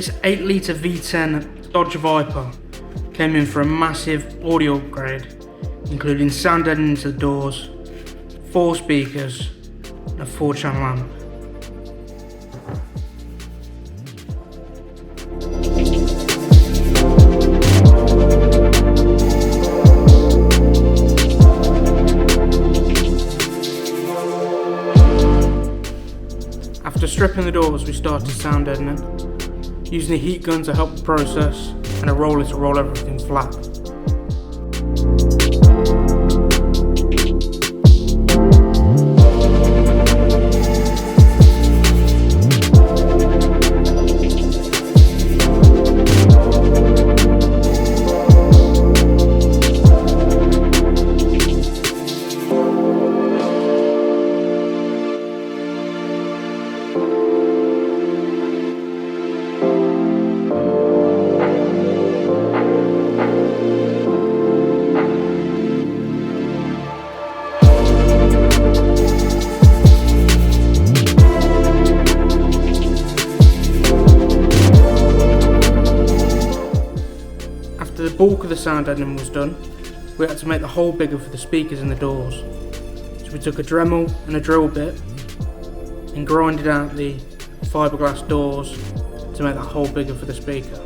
This 8 litre V10 Dodge Viper came in for a massive audio upgrade, including sound deadening to the doors, 4 speakers and a 4-channel amp. After stripping the doors, we started sound deadening, using a heat gun to help the process and a roller to roll everything flat. After the bulk of the sound deadening was done, we had to make the hole bigger for the speakers and the doors. So we took a Dremel and a drill bit and grinded out the fiberglass doors to make that hole bigger for the speaker.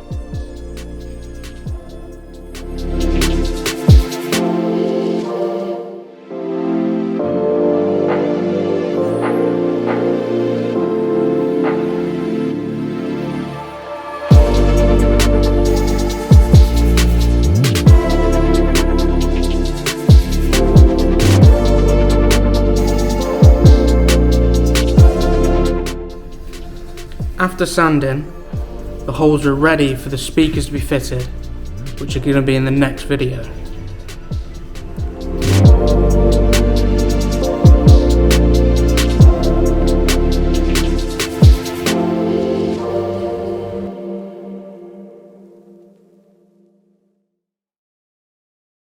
After sanding, the holes were ready for the speakers to be fitted, which are going to be in the next video.